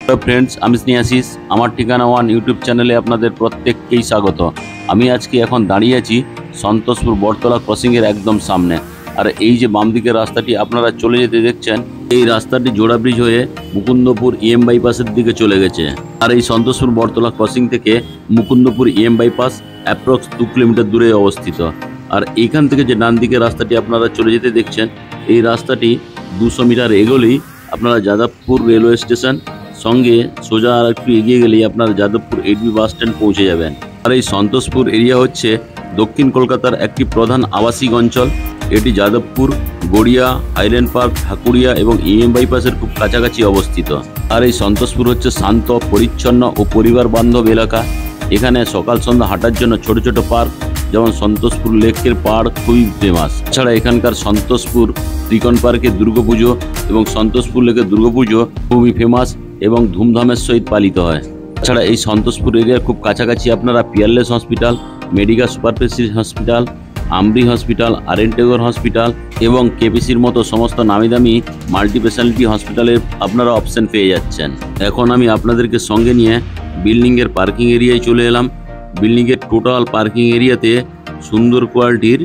Hello friends, আমি স্নেহাশিস। আমার ঠিকানা ওয়ান ইউটিউব চ্যানেলে আপনাদের প্রত্যেককেই স্বাগত। আমি আজকে এখন দাঁড়িয়ে আছি সন্তোষপুর বটতলা ক্রসিংয়ের একদম সামনে। আর এই যে বাম দিকের রাস্তাটি আপনারা চলে যেতে দেখছেন, এই রাস্তাটি জোড়া ব্রিজ হয়ে মুকুন্দপুর ইএম বাইপাসের দিকে চলে গেছে। আর এই সন্তোষপুর বটতলা ক্রসিং থেকে Mukundapur EM bypass approx 2 kilometre দূরে অবস্থিত। আর এইখান থেকে যে ডান দিকের রাস্তাটি আপনারা চলে যেতে দেখছেন, এই রাস্তাটি 200 মিটার এগোলেই আপনারা যাদবপুর রেলওয়ে স্টেশন, সঙ্গে সোজা আর একটু এগিয়ে গেলেই আপনারা যাদবপুর 8B বাস স্ট্যান্ড পৌঁছে যাবেন। আর এই সন্তোষপুর এরিয়া হচ্ছে দক্ষিণ কলকাতার একটি প্রধান আবাসিক অঞ্চল। এটি যাদবপুর, গড়িয়া, হাইল্যান্ড পার্ক, ঠাকুরিয়া এবং ইএম বাইপাসের খুব কাছাকাছি অবস্থিত। আর এই সন্তোষপুর হচ্ছে শান্ত, পরিচ্ছন্ন ও পরিবার বান্ধব এলাকা। এখানে সকাল সন্ধ্যা হাঁটার জন্য ছোট ছোট পার্ক, যেমন সন্তোষপুর লেকের পার্ক খুবই ফেমাস। এছাড়া এখানকার সন্তোষপুর ত্রিকোণ পার্কের দুর্গাপুজো এবং সন্তোষপুর লেকের দুর্গাপুজো খুবই ফেমাস এবং ধুমধামের সহিত পালিত হয়। তাছাড়া এই সন্তোষপুর এরিয়ার খুব কাছাকাছি আপনারা Peerless hospital, Medica super speciality hospital, AMRI hospital, RN Tagore hospital এবং কেপিসির মতো সমস্ত নামি দামি মাল্টি স্পেশালিটি হসপিটালের আপনারা অপশন পেয়ে যাচ্ছেন। এখন আমি আপনাদেরকে সঙ্গে নিয়ে বিল্ডিংয়ের পার্কিং এরিয়ায় চলে এলাম। বিল্ডিংয়ের টোটাল পার্কিং এরিয়াতে সুন্দর কোয়ালিটির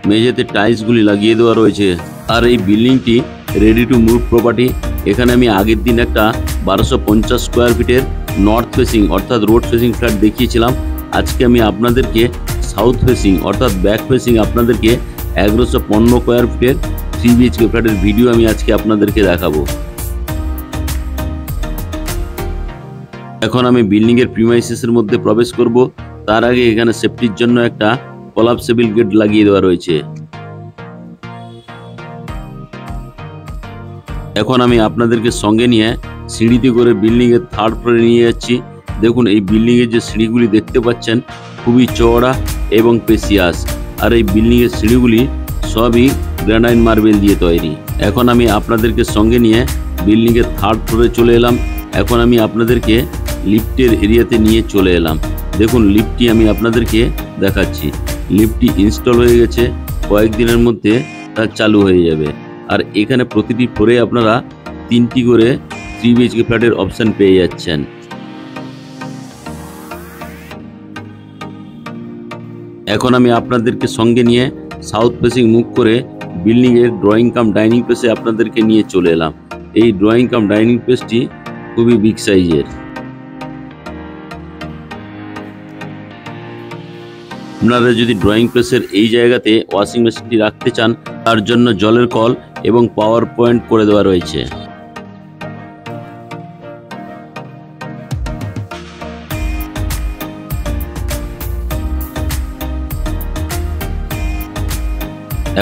মেঝেতে টাইলসগুলি লাগিয়ে দেওয়া রয়েছে। আর এই বিল্ডিংটি রেডি টু মুভ প্রপার্টি। এখানে আমি আগের দিন একটা 1250 স্কোয়ার ফিটের নর্থ ফেসিং অর্থাৎ রোড ফেসিং ফ্ল্যাট দেখিয়েছিলাম। আজকে আমি আপনাদেরকে সাউথ ফেসিং অর্থাৎ ব্যাক ফেসিং আপনাদেরকে 1115 স্কোয়ার ফিটের 3 BHK ফ্ল্যাটের ভিডিও আমি আজকে আপনাদেরকে দেখাবো। এখন আমি বিল্ডিংয়ের প্রিমাইসেসের মধ্যে প্রবেশ করব। তার আগে এখানে সেফটির জন্য একটা কলাপসেবল গেট লাগিয়ে দেওয়া রয়েছে। এখন আমি আপনাদেরকে সঙ্গে নিয়ে সিঁড়িতে করে বিল্ডিংয়ের 3rd ফ্লোরে নিয়ে যাচ্ছি। দেখুন, এই বিল্ডিংয়ের যে সিঁড়িগুলি দেখতে পাচ্ছেন খুবই চওড়া এবং স্পেসিয়াস। আর এই বিল্ডিংয়ের সিঁড়িগুলি সবই গ্রানাইট মার্বেল দিয়ে তৈরি। এখন আমি আপনাদেরকে সঙ্গে নিয়ে বিল্ডিংয়ের 3rd ফ্লোরে চলে এলাম। এখন আমি আপনাদেরকে লিফটের এরিয়াতে নিয়ে চলে এলাম। দেখুন, লিফটটি আমি আপনাদেরকে দেখাচ্ছি। লিফটটি ইনস্টল হয়ে গেছে, কয়েকদিনের মধ্যে তা চালু হয়ে যাবে। আর এখানে প্রতিটি ফ্লোরে আপনারা 3টি করে 3 BHK ফ্ল্যাটের অপশন পেয়ে যাচ্ছেন। এখন আমি আপনাদেরকে সঙ্গে নিয়ে সাউথ ফেসিং মুভ করে বিল্ডিংয়ের ড্রয়িং কাম ডাইনিং প্লেসে আপনাদেরকে নিয়ে চলে এলাম। এই ড্রয়িং কাম ডাইনিং প্লেসটি খুবই বিগ সাইজের। আপনারা যদি ড্রয়িং প্লেসের এই জায়গাতে ওয়াশিং মেশিনটি রাখতে চান, তার জন্য জলের কল এবং পাওয়ার পয়েন্ট করে দেওয়া রয়েছে।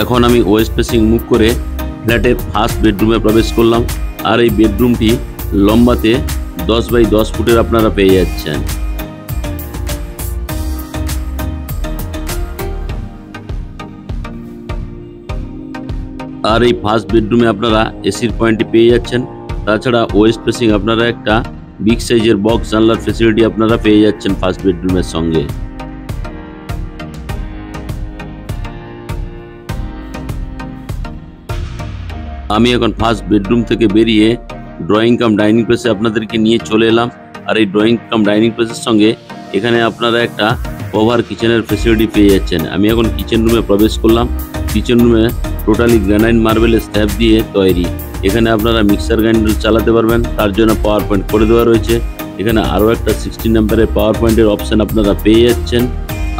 এখন আমি ওয়েস্ট ফেসিং মুভ করে ফ্ল্যাটের ফার্স্ট বেডরুমে প্রবেশ করলাম। আর এই বেডরুমটি লম্বাতে 10 বাই 10 ফুটের আপনারা পেয়ে যাচ্ছেন। আর এই ফার্স্ট বেডরুমে আপনারা এসির পয়েন্টটি পেয়ে যাচ্ছেন। তাছাড়া ওয়েস্ট ফেসিং আপনারা একটা বিগ সাইজের বক্স জানলার ফ্যাসিলিটি আপনারা পেয়ে যাচ্ছেন ফার্স্ট বেডরুমের সঙ্গে। আমি এখন ফার্স্ট বেডরুম থেকে বেরিয়ে ড্রয়িং কাম ডাইনিং প্লেসে আপনাদেরকে নিয়ে চলে এলাম। আর এই ড্রয়িং কাম ডাইনিং প্লেসের সঙ্গে এখানে আপনারা একটা কভার কিচেনের ফ্যাসিলিটি পেয়ে যাচ্ছেন। আমি এখন কিচেন রুমে প্রবেশ করলাম। কিচেন রুমে টোটালি গ্রানাইট মার্বেলের স্ল্যাব দিয়ে তৈরি। এখানে আপনারা মিক্সার গ্রাইন্ডার চালাতে পারবেন, তার জন্য পাওয়ার পয়েন্ট করে দেওয়া রয়েছে। এখানে আরও একটা 16 নাম্বারের পাওয়ার পয়েন্টের অপশান আপনারা পেয়ে যাচ্ছেন।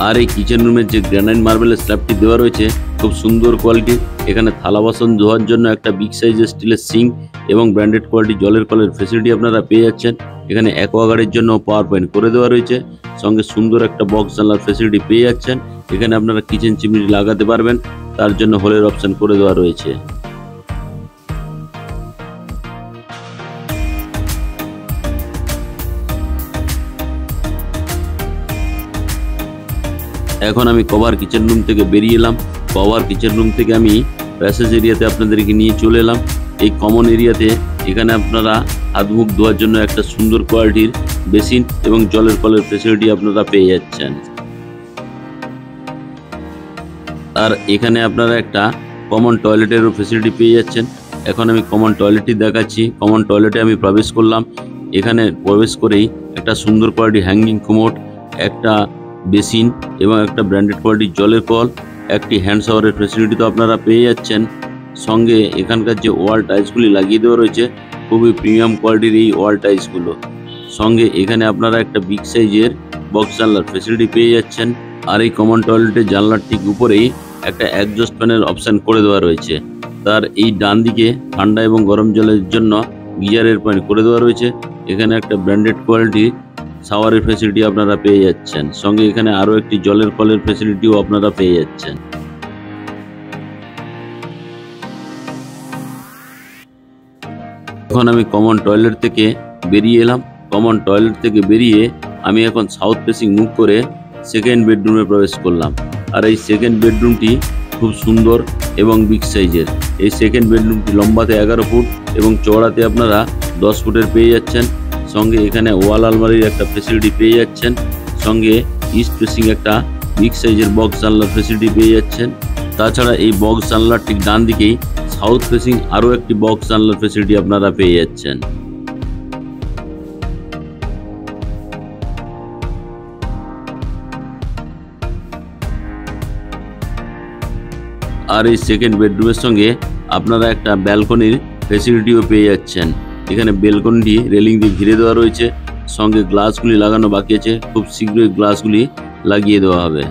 আর এই কিচেন রুমের যে গ্রানাইট মার্বেলের স্ল্যাবটি দেওয়া রয়েছে খুব সুন্দর কোয়ালিটির। এখানে থালা বাসন ধোয়ার জন্য একটা বিগ সাইজের স্টিলের সিঙ্ক এবং ব্র্যান্ডেড কোয়ালিটি জলের কলের ফ্যাসিলিটি আপনারা পেয়ে যাচ্ছেন। এখানে অ্যাকোয়াগার্ডের জন্য পাওয়ার পয়েন্ট করে দেওয়া রয়েছে, সঙ্গে সুন্দর একটা বক্স জানলার ফ্যাসিলিটি পেয়ে যাচ্ছেন। এখানে আপনারা কিচেন চিমনি লাগাতে পারবেন, তার জন্য হোলের অপশন করে দেওয়া রয়েছে। এখন আমি কভার কিচেন রুম থেকে বেরিয়ে এলাম। কভার কিচেন রুম থেকে আমি প্যাসেজ এরিয়াতে আপনাদেরকে নিয়ে চলে এলাম। এই কমন এরিয়াতে এখানে আপনারা হাত মুখ ধোয়ার জন্য একটা সুন্দর কোয়ালিটির বেসিন এবং জলের কলের ফ্যাসিলিটি আপনারা পেয়ে যাচ্ছেন। আর এখানে আপনারা একটা কমন টয়লেটেরও ফ্যাসিলিটি পেয়ে যাচ্ছেন। এখন আমি কমন টয়লেটটি দেখাচ্ছি। কমন টয়লেটে আমি প্রবেশ করলাম। এখানে প্রবেশ করেই একটা সুন্দর কোয়ালিটি হ্যাঙ্গিং কমোড, একটা বেসিন এবং একটা ব্র্যান্ডেড কোয়ালিটির জলের কল, একটি হ্যান্ড শাওয়ারের ফ্যাসিলিটি তো আপনারা পেয়ে যাচ্ছেন। সঙ্গে এখানকার যে ওয়াল টাইলসগুলি লাগিয়ে দেওয়া রয়েছে খুবই প্রিমিয়াম কোয়ালিটির এই ওয়াল টাইলসগুলো। সঙ্গে এখানে আপনারা একটা বিগ সাইজের বক্স জানলার ফ্যাসিলিটি পেয়ে যাচ্ছেন। আর এই কমন টয়লেটের জানলার ঠিক উপরেই একটা এক্সজস্ট ফ্যানের অপশান করে দেওয়া রয়েছে। তার এই ডান দিকে ঠান্ডা এবং গরম জলের জন্য গিজারের পয়েন্ট করে দেওয়া রয়েছে। এখানে একটা ব্র্যান্ডেড কোয়ালিটি শাওয়ারের ফ্যাসিলিটি আপনারা পেয়ে যাচ্ছেন। সঙ্গে এখানে আরও একটি জলের কলের ফ্যাসিলিটিও আপনারা পেয়ে যাচ্ছেন। এখন আমি কমন টয়লেট থেকে বেরিয়ে এলাম। কমন টয়লেট থেকে বেরিয়ে আমি এখন সাউথ ফেসিং মুভ করে সেকেন্ড বেডরুমে প্রবেশ করলাম। আর এই সেকেন্ড বেডরুমটি খুব সুন্দর এবং বিগ সাইজের। এই সেকেন্ড বেডরুমটি লম্বাতে 11 ফুট এবং চওড়াতে আপনারা 10 ফুটের পেয়ে যাচ্ছেন। সঙ্গে এখানে ওয়াল আলমারির একটা ফ্যাসিলিটি পেয়ে যাচ্ছেন। সঙ্গে ইস্ট ফেসিং একটা বিগ সাইজের বক্স জানলার ফ্যাসিলিটি পেয়ে যাচ্ছেন। তাছাড়া এই বক্স জানলার ঠিক ডান দিকেই সাউথ ফেসিং আরও একটি বক্স জানলার ফ্যাসিলিটি আপনারা পেয়ে যাচ্ছেন। আর এই সেকেন্ড বেডরুমের সঙ্গে আপনারা একটা ব্যালকনির ফ্যাসিলিটিও পেয়ে যাচ্ছেন। এখানে ব্যালকনিটি রেলিং দিয়ে ঘিরে দেওয়া রয়েছে। সঙ্গে গ্লাসগুলি লাগানো বাকি আছে, খুব শীঘ্রই গ্লাসগুলি লাগিয়ে দেওয়া হবে।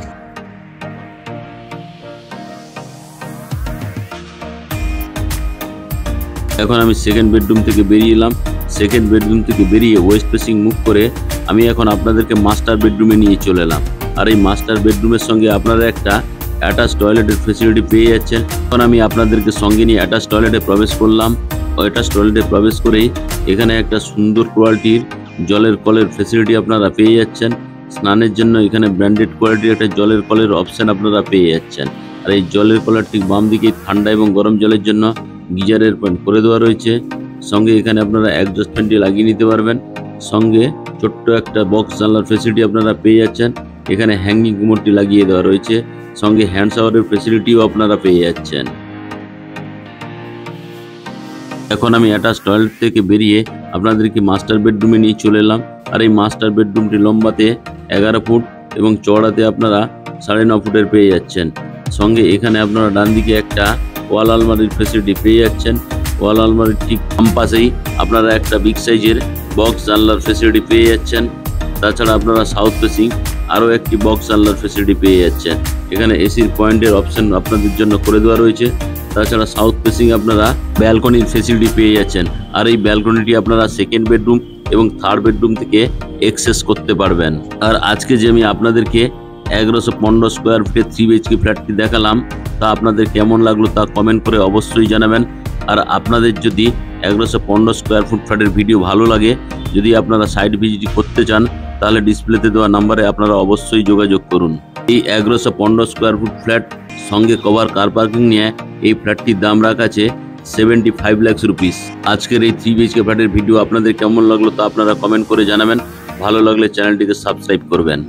এখন আমি সেকেন্ড বেডরুম থেকে বেরিয়ে এলাম। সেকেন্ড বেডরুম থেকে বেরিয়ে ওয়েস্ট ফেসিং মুভ করে আমি এখন আপনাদেরকে মাস্টার বেডরুমে নিয়ে চলে এলাম। আর এই মাস্টার বেডরুমের সঙ্গে আপনারা একটা অ্যাটাচ টয়লেটের ফ্যাসিলিটি পেয়ে যাচ্ছেন। এখন আমি আপনাদেরকে সঙ্গে নিয়ে অ্যাটাচ টয়লেটে প্রবেশ করলাম। অ্যাটাচ টয়লেটে প্রবেশ করেই এখানে একটা সুন্দর কোয়ালিটির জলের কলের ফ্যাসিলিটি আপনারা পেয়ে যাচ্ছেন। স্নানের জন্য এখানে ব্র্যান্ডেড কোয়ালিটির একটা জলের কলের অপশান আপনারা পেয়ে যাচ্ছেন। আর এই জলের কলের ঠিক বাম দিকে ঠান্ডা এবং গরম জলের জন্য গিজারের পয়েন্ট করে দেওয়া রয়েছে। সঙ্গে এখানে আপনারা এক্সজস্ট ফ্যানটি লাগিয়ে নিতে পারবেন। সঙ্গে ছোট্ট একটা বক্স জানলার ফ্যাসিলিটি আপনারা পেয়ে যাচ্ছেন। এখানে হ্যাঙ্গিং কমোডটি লাগিয়ে দেওয়া রয়েছে। সঙ্গে হ্যান্ড শাওয়ারের ফ্যাসিলিটিও আপনারা পেয়ে যাচ্ছেন। এখন আমি অ্যাটাচ টয়লেট থেকে বেরিয়ে আপনাদেরকে মাস্টার বেডরুমে নিয়ে চলে এলাম। আর এই মাস্টার বেডরুমটি লম্বাতে 11 ফুট এবং চওড়াতে আপনারা 9.5 ফুটের পেয়ে যাচ্ছেন। সঙ্গে এখানে আপনারা ডান দিকে একটা ওয়াল আলমারির ফ্যাসিলিটি পেয়ে যাচ্ছেন। ওয়াল আলমারির ঠিক বাম পাশেই আপনারা একটা বিগ সাইজের বক্স জানলার ফ্যাসিলিটি পেয়ে যাচ্ছেন। তাছাড়া আপনারা সাউথ ফেসিং আরও একটি বক্স জানলার ফ্যাসিলিটি পেয়ে যাচ্ছেন। এখানে এসির পয়েন্টের অপশন আপনাদের জন্য করে দেওয়া রয়েছে। তাছাড়া সাউথ ফেসিং আপনারা ব্যালকনির ফ্যাসিলিটি পেয়ে যাচ্ছেন। আর এই ব্যালকনিটি আপনারা সেকেন্ড বেডরুম এবং থার্ড বেডরুম থেকে অ্যাক্সেস করতে পারবেন। আর আজকে যে আমি আপনাদেরকে 1115 স্কোয়ার ফিটের 3 BHK ফ্ল্যাটটি দেখালাম তা আপনাদের কেমন লাগলো তা কমেন্ট করে অবশ্যই জানাবেন। আর আপনাদের যদি 1115 স্কোয়ার ফুট ফ্ল্যাটের ভিডিও ভালো লাগে, যদি আপনারা সাইট ভিজিট করতে চান, তাহলে ডিসপ্লেতে দেওয়া নাম্বারে আপনারা অবশ্যই যোগাযোগ করুন। এই 1115 স্কোয়ার ফুট ফ্ল্যাট সঙ্গে কভার কার পার্কিং নিয়ে এই ফ্ল্যাটটির দাম রাখা আছে 75 লাখ রুপিস। আজকের এই 3 BHK ফ্ল্যাটের ভিডিও আপনাদের কেমন লাগলো তা আপনারা কমেন্ট করে জানাবেন। ভালো লাগলে চ্যানেলটিকে সাবস্ক্রাইব করবেন।